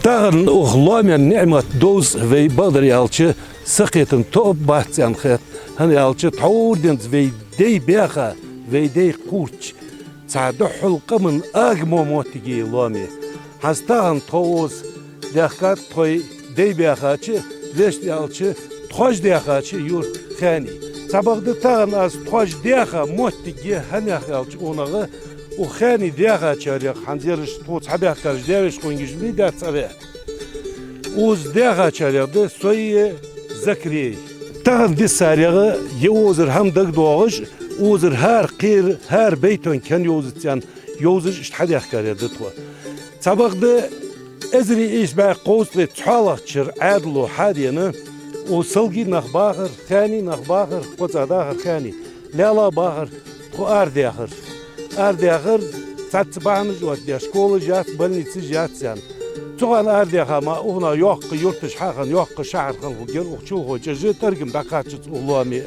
Dağın uğlayan nimet doz ve badr yalçı sıkıntın top bahçen xet. Hani yalçı tavurdens ve dey beha ve dey kurç. Sadı hulqamın agmo motigi lami. Hastağın toz dehkat toy dey behaçı veş yalçı toj dehaçı yur khani. Sabahdı tağın az toj deha motigi hani yalçı onağı وخاني دياغا تشاريق حنزيرش توت حبيح كارج ديارش قوينجش مي دار صباح وز دياغا تشاريق ده سوي زكري تاغن دي ساريغا يوزر هم دق دوغش وزر هار قير هار بيتون كان يوزر تيان يوزر اشت حبيح كاريق ده توا سابق ده ازري ايش بقى قوس لي تحالق تشر عادلو حادينا وصلقي نخباخر خاني نخباخر قوصا داخر خاني لا باخر خو ار داخر Ardiyakır satsıbağınız var diye şkolu jat, больницы jatsan. Çoğan ardiyaka ma ona yok ki yurt dışı hakan yok ki şehir halkı gel uçuğu hoca jıtırgım da kaçıt ulami.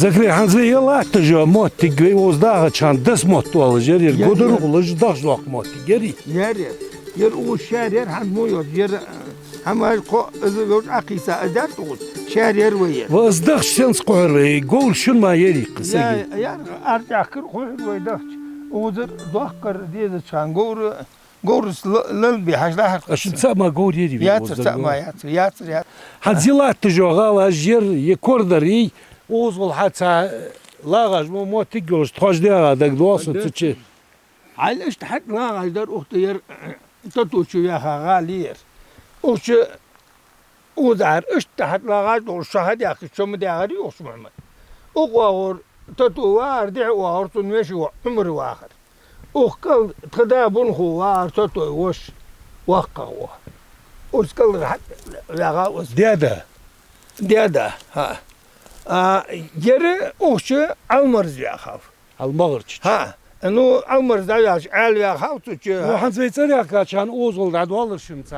Zakri hanzve yalla tjo mot tigve uzdağa çan des mot alır yer godur ulaj daş lok mot geri yer o şehir han moyor yer ama ko özgür akisa adat o şehir ve yer vazdaq şans qoyr gol şun ma yeri qısa ya artakır qoyr ve daş odur doqır diye çan gor lıl bir hajlah aşın sama gor yeri yatır sama yatır hazila tjo gala yer yekordari Oğuzul hatta lağaj mı motik göz toj diye da doğsun tçi. Hayır işte hat lağajlar ohtayır tatuçu ya galir. Oçu uzar işte hat lağaj doğru şahad ya ki çömü de ağrı yoksun ama. O var tatu var diye var tunmeşi var ömür var. O kal tadabun huvar tatu var vakka var. O skal hat lağaj diyada ha. Yeri oğuşu almarız ya xav. Almağır. Ha, anu almarız da yaş al ya xav tuçu. O hanzveytser ya kaçan Oğuzul da doğalır şimdi.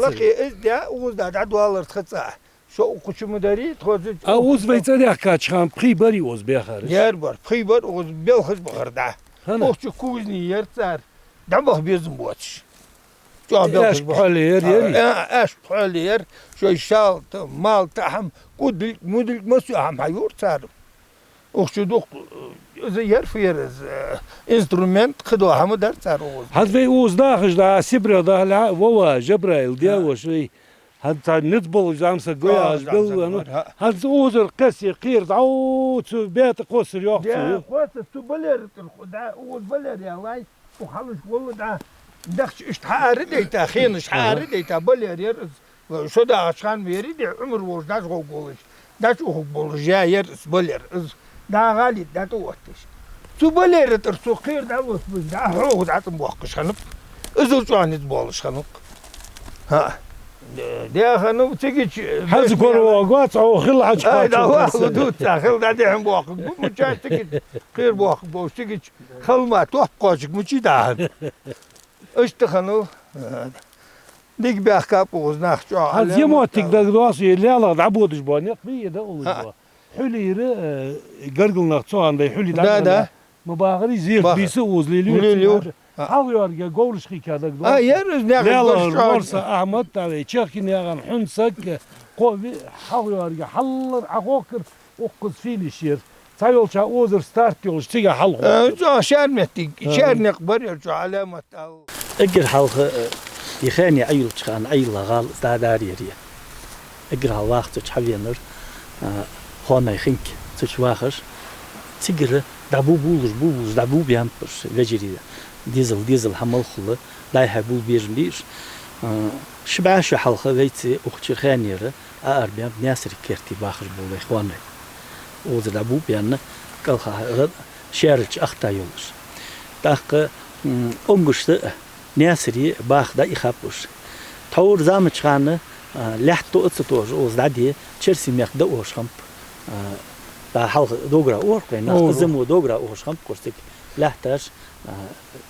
Laki izde Oğuz da doğalır tıksa. Şu okuşumu dari tozu. Oğuzveytser ya kaçan pribari Oğuz beyxar. Yer var, pribar Oğuz belxız bağırda. Oğuşu kuzni yer tsar. Dabaq bezim bu atış. Eş pahaliyer yeri. Eş pahaliyer. Şu şal, mal, taham. مدل مسؤول هم حيور صار وخشدوق إذا يعرف يرز إنسترومنت خدوه هم در صار هذا في أوز داخل دا سبرة دا لا ووا جبرائيل ديا وشي هذا نتبل جامسة قياس بل هذا أوز القسي قير دعوت بيت قصر يوقف يا قصر تبلر دا أوز بلر يا الله وخلص والله دا دخش اشتحار ديتا خين اشتحار ديتا بلر يرز Şu da açkan veri de ömür boş da çok olur. Da çok olur. Yer boler. Da galit da tuğatış. Su boler tır su kır da bu da hoğ da tım boğuş hanıp. Özür çoğanız boluş hanıp. Ha. De hanım çekiç. Haz koru gat o xil aç. Da var du taxıl da de boğuş. Bu mücahit çekiç. Kır boğuş çekiç. Xılma top qoçuk müçi da. İşte hanım Dik bähkap uznaq jo. هذا يموتك ده دراسي لا لا عبود جبانيق بيه ده أول جوا حلي يرى قرقل نقطان ده حلي ده مباغري زير باغر. بيسوز ليليو حاول يرجع قولش خي كذا Ha yeriz ne لا لا kadar ورسا أحمد ترى تشكي نيغان حنسك قوي حاول يرجع حلر عقوكر وقص فيني شير تايول شا اوزر ستارت يولش تيجا حلق jo şermettik. Şernek barıyor jo alamet al. اجر حلقة يخاني عيل تشخان عيل غال استعدار يريا اجر هالوقت تشحبينر هون يخنك تشواخش تجر دابو بولش دابو بيامبرش وجري ديزل حمل خله لا يحبول بيرليش شبعش حلقة ويتي اختشر خانيرة أربيام ناسر كيرتي باخر بول إخواني وزر دابو بيان قالها شارج أختا يولش داق أمقشت ناسري باخ دا يخابوش تور زامن شغانة لحتو اتسطوش اوز دادي تشرسي ميخ دا اوش خمب دا حلق دوغرا اور قينا زمو دوغرا اوش خمب كورسك لحتاش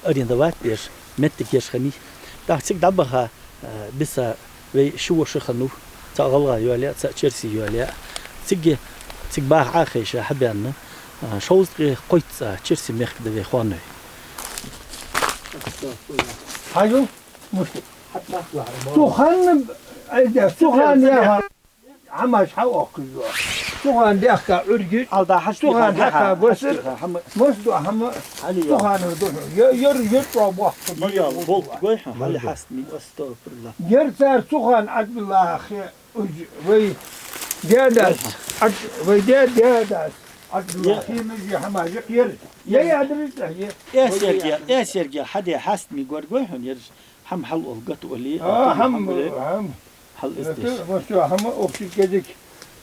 ارين دوات بيش متك يشخني دا تسك دابها بسا وي شو شخنو تا غلغا يوليا تا تشرسي يوليا تسك باخ عاخيشة حبيانا شوز قويت تشرسي ميخ دا في خواني Hayır. Muştu. Tuğhan Tuğhan ya amaş ha okuyor. Tuğhan dehka ürgü. alda haş Tuğhan dehka basır. Muştu ama Tuğhan yer robah. يا بولت قويحة هلا حاسمي استغفر الله Yer ser Tuğhan Abdullah ve dedas ve dedas Abdullah mezi hamacık yer. Ya yadırız يا سيرجع حدا حاسمي قويحة يرج هم حل ألقت ولي ham حل استيش Muştu ama okşuk gedik.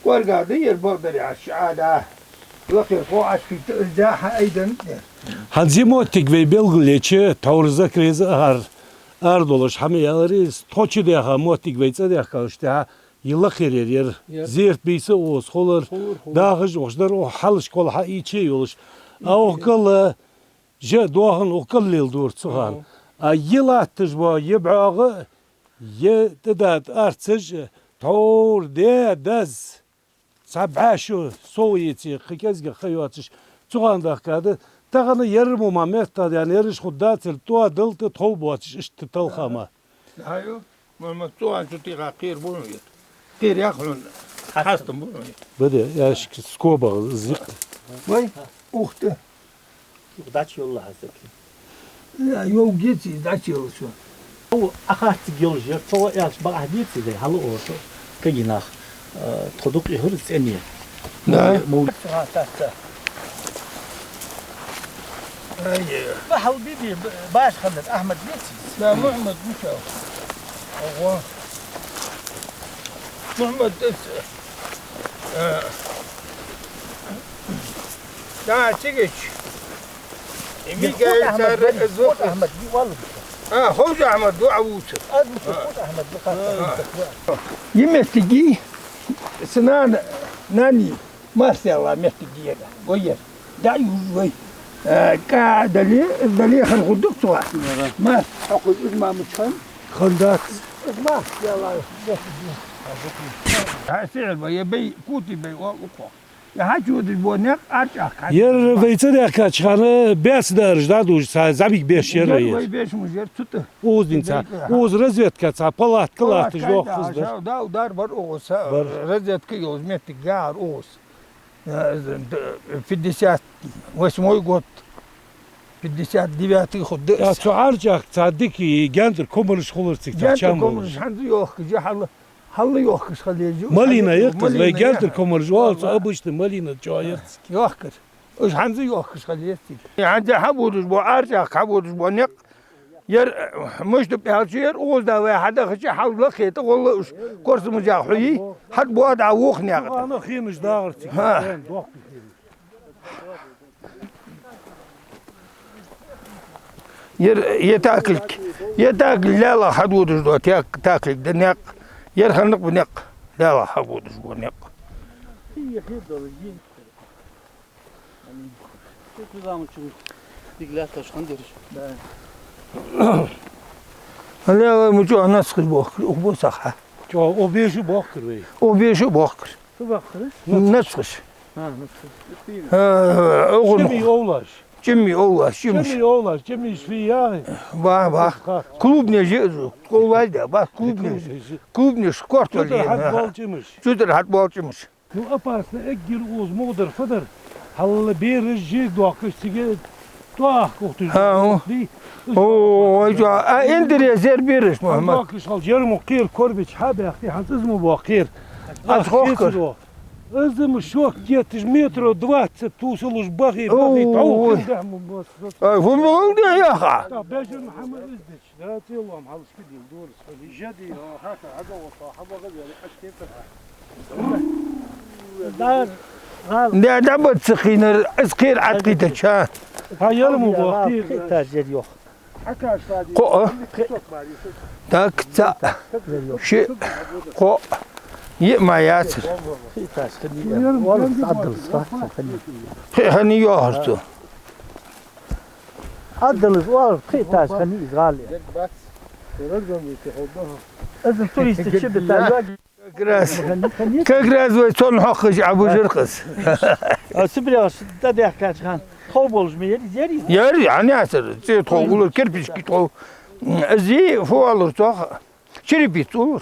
Korgadı yer bağdırı aşağıda. Bakır o aşkı izahı aydan. هذا يموتك في بلغليتش تورزا كريز أردولش حمي ياريز توشي ديها موتك في تصدق كاشتها يلا خير ير زيرت بيسو وس خولر داخج وشدر وحلش كل حقي شيء يولش أو كل جا دوهن وكل ليل دور صغار يلا تجوا يبعغ يتدات أرتج تور داز سبعشو سويتي خكزج خيواتش صغار داخل تغنى يرمو ما مهتا يعني يرش خدات التوا دلت تحوبواتش اشت تلخما Hayır. Mehmet Doğan tutuyor kıyır bunu yer. Kıyır yakılın. Hastım bunu yer. بدأ يا سكوبا زيق Vay. Uhtu. داتش يلا هذاك Ya yok geçi daçıyor şu. هو أخذت جيولوجيا تو ياش بقى حديثي ده هلا أوتو كجيناخ تدوق يهرس إني Ne? مول Hayır. بحال بيبي باش خلت أحمد بيتي La Muhammed Musa. Allah. Muhammed Da çıkış. يقول أحمد بن قول أحمد بي والله Hoca Ahmet dua vuçur. قول أحمد بقى Yemekteki sınan nani maşallah mekteki yerde. O yer. Da yüzüy. دلي خلق الدكتور ما حقول إجماع مشان خندات إجماع يلا هسير يبي كوتي بي وقوة يا هاجود البونيق أرجع ير فيتر يا كاتشخانة بيس دارج دادوج زابيك بيش يلا ير بيش مجر تته اوز دينسا اوز رزيت كاتسا بلات كلات جوخ خزدر دا ودار بر أوس رزت كي أوز ميت جار أوس في الدسات واسمه يقول في الدسات ديباتي خد يا تعرجك تصدقي جاندر كومرش خولرتك تشامل كومرش حد يوخ جا حل يوخ خليه مالينا يقص لي جاندر كومرش والس ابشت مالينا جايت يوخر ايش حنزي يوخ خليه عندي حبود اسبوع ارجع حبود اسبوع نق ير مش بهالشير اوز دا واحد خش حل لقيت والله ايش كورس مجاحي حد بود عوخني انا خيمش دارتك يتاكلك لا لا حدود اسبوع تاكلك دنيق يرخنق بنق لا لا حدود اسبوع نق هي خير دولجين يعني كل زمان شو ديجلات تشخن درش هلا مجو نسخ بوكر وبو صحة جو او بيشو بوكر وي وبيشو بوكر شو بقى؟ نسخش جيمي أغنى اولاش جمي أولا شمش جيمي اولاش جيمي شفياي باه كلوب نجي كولاج ده باه كلوب نش كورت جدر حد ولا بالجمش جدر حد بالجمش نو اباسنا اجير اوز مودر فدر هل بير الجي دوكش تيجي تواه كوتو ها هو اوه جا اندري زير بيرش محمد دوكش هل جرمو قير كوربيش حابي اختي حد اسمه باقير أخوكر. ازم شوك جيتش متر 20 توصلوش باغي أوه. تعوق دعمو بس فهم غلطة يا أخا طب باجر محمد ازدش لا تيلا محل سكدي دورس جدي هكا هذا وصاحبه غبي اشكي دار غال ده دبت سخينة اسكير عقيدة شان ها يرمو باقير تاجر يوخ عكاش فادي قو داك تا شيء قو يما ياسر في تاج خليه والله تعدل صح خليه هني يهرتو عدل والله في تاج خليه غالي لازم توريست تشب تاج كراس كراس ويتون حقش ابو جرقس سبرياش تدي كاش خان خوبولج ميري زيري ياري يعني ياسر زي تقول الكربش كي تقول زي فوالر تو شري بيتو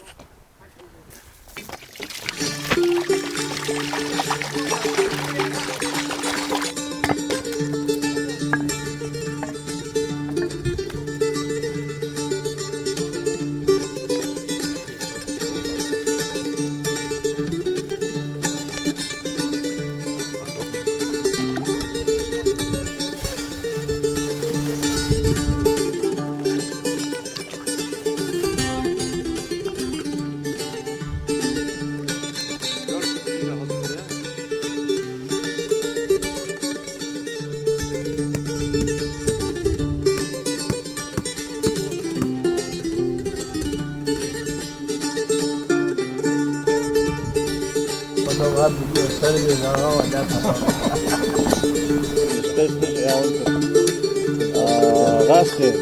غاسكي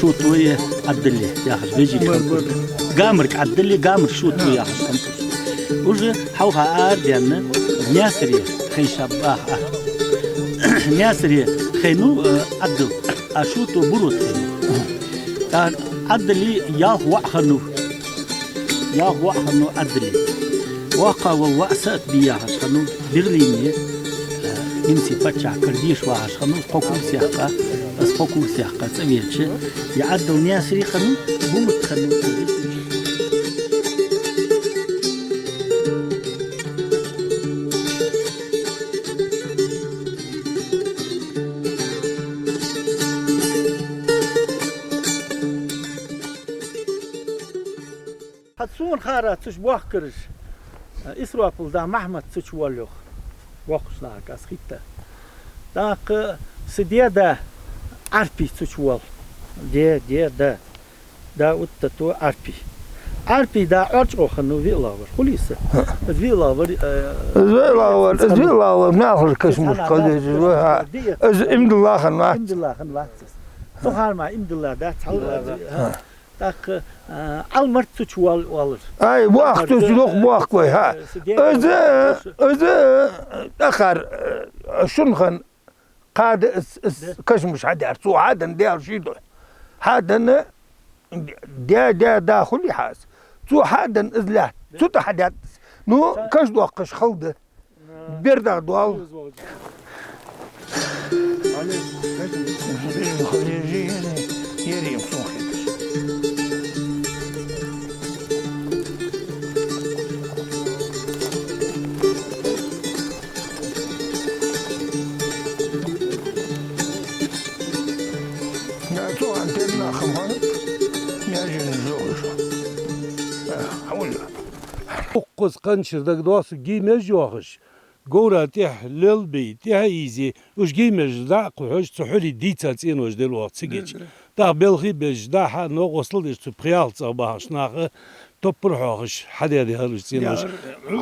شو توي عدلي يا اخي بيجي قامرك عدلي قامر شو توي يا اخي وجه حوها ارديان نياسري خي شباه نياسري خينو عدل اشوتو بروت خينو عدلي يا وحنو يا وحنو عدلي واقع ووأسات بيا خنو برليني يمسي بتشع كرديش واش خنو حكم سياقة بس حكم سياقة تبيتش يعدوا نياسري خنو بومت خنو حتسون خارة تشبه كرش إسرائيل دا محمد تشوالوخ وقش لك أسخيته داك سديا دا عربي تشوال دي دا وتتو عربي دا أرجع خنو فيلاور خليسة فيلاور ناخذ كشمش قدر از امد الله خنوات امد الله خنوات تخار ما امد الله دا تعال داك المرت تشوال والر اي وقت تسلوخ بوقت وي ها از اخر شنخن قاد كشمش عدار سو عادن ديار شيدو حادن دا داخلي حاس سو حادن ازلات سو تحدات نو كش دوقش خلده بيردا دوال يريم صوخي قص قنشر دك دوس جيمج يوخش جورا تح للبي تح ايزي وش جيمج دا قحوش تحولي ديتا تين وش دلوقت سجيج دا بلغي بج دا ح نو وصل ديش تبريال صباح شناخ تبر حوخش حدا دي هرش تين وش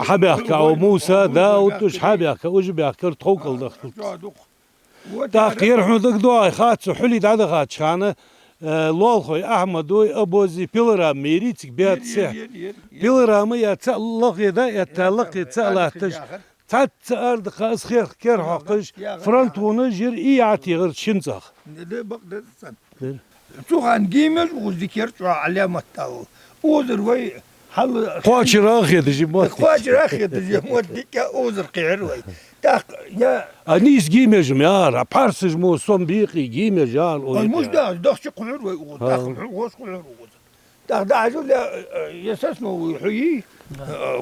حبيك او موسى دا وتش حبيك وش بيكر توكل دخل دا قير حدك دو خات حولي دا خات شانه لولخوي أحمد أبوزي بيلرام ميريتك بيات سه بيلرامı ya Allah da ya talak etsalahtıç tat ardı qas xer ker haqış frantonu jir iyi atigir şinzaq Ne bak da sen. Tuğan giymez o zikir şu alamet tav. Odur vay hal qaçıraq edici mot Qaçır axiyet moddik ya odur qiyir vay. Tak ya anis giymejim ya raparsız mo son biqi giymej ya المجد دخش قعور ويقول وش قعور وقول ده عجول يساسنا ويحيي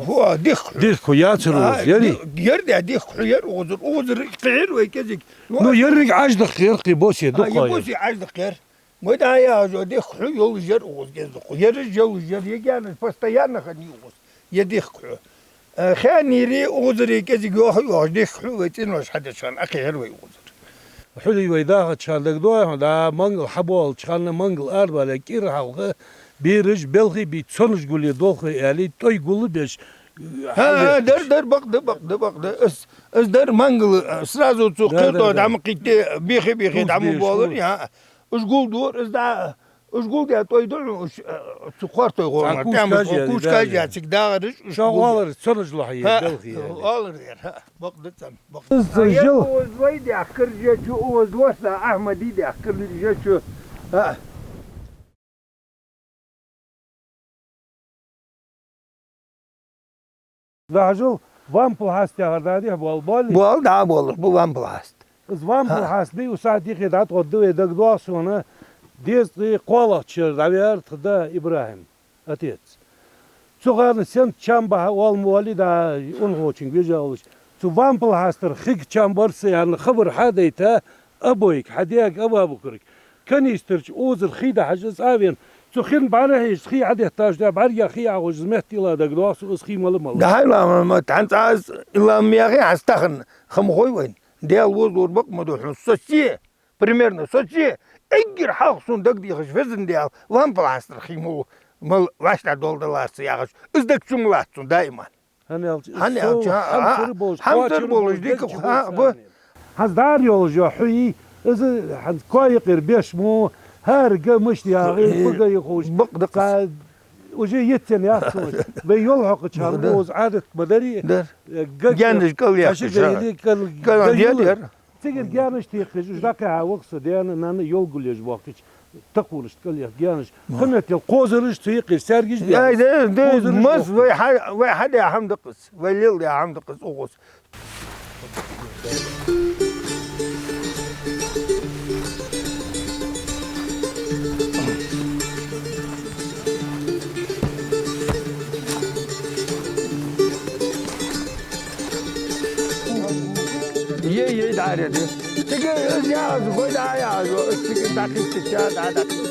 هو دخ Dik kuyatırız yeri يرد دخ حير وزر قعر ويكذك no yerik ajdı xirqi boşe duqay يبوسي عجل قير ودا يا جو دخ يول جر وز جزق يرج جو جر يجان فاستيانا خني وز يدخ خان يري وزر يكذك يو دخ ويتنوش حد شان اخير ويوزر حلي ويداغ تشالك دوه دا مانجل حبول تشالنا مانجل أربعة لكير حلقة بيرج بلغي بيتصنج قولي دوخي يعني توي قولي بيش ها در bak es der mangel srazu zu qirdo dam qite bixi dam bolur ya usgul dur es da usgul da toy dur su qortoy gorma tam kuskaj ya çık dağırış شغالر تصنج لحية بلغي alır der bak tam bak Jıl vay da akırca şu oz varsa ahmedi de akırca şu ha Vajul vampul hastı hardadi bol bol bu al daha olur bu van plast Kız vampul hastı usati xidat qoddu edak doğa sonra desti qola çır daver tıda İbrahim atец Suğarlı sen çamba olmalı da onun için güzel olur Su vampul hastır xik çambarsı yani xabır hadayta aboyk hadiyak ababukurik kan istirç uzur xida hacız avin Su xin bana hiç xi adet tajda bar ya xi ağuz mehtila da doğa su xi malı malı ده لا ما تعنت عايز الا مياغي استخن خم خوي وين ديال وزور بق مدوح سوسي بريميرنا سوسي اجر حاصون دق دي خش فزن ديال وان بلاستر خيمو مال واشتا دول دلاس ياغش ازدك جملاتون دائما Hani alçı Hani alçı, hamtır boluş dik ha bu Hazdar yolcu huyi izı koyqir beş mu her gımış ya fıga yخوش بق دق وجي يتن يا صوت بيول حق تشاربوز عادت مدري در جندش كل يا كان ديال تيجي جانش تيخش ذاك وقص ديانا نانا يول قليش وقتش تقولش كل يا جانش قنت القوزرش تيقي سرجش يا ده مس واحد يا حمد قص وليل يا حمد قص اوغس ye daire de. Tege ya koy da ya tege dakik ya da dakik.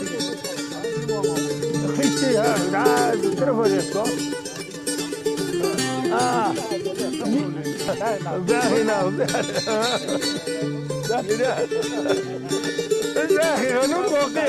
Hiç ya da telefon esto. Ah. Zahina. Zahina. Zahina no boqi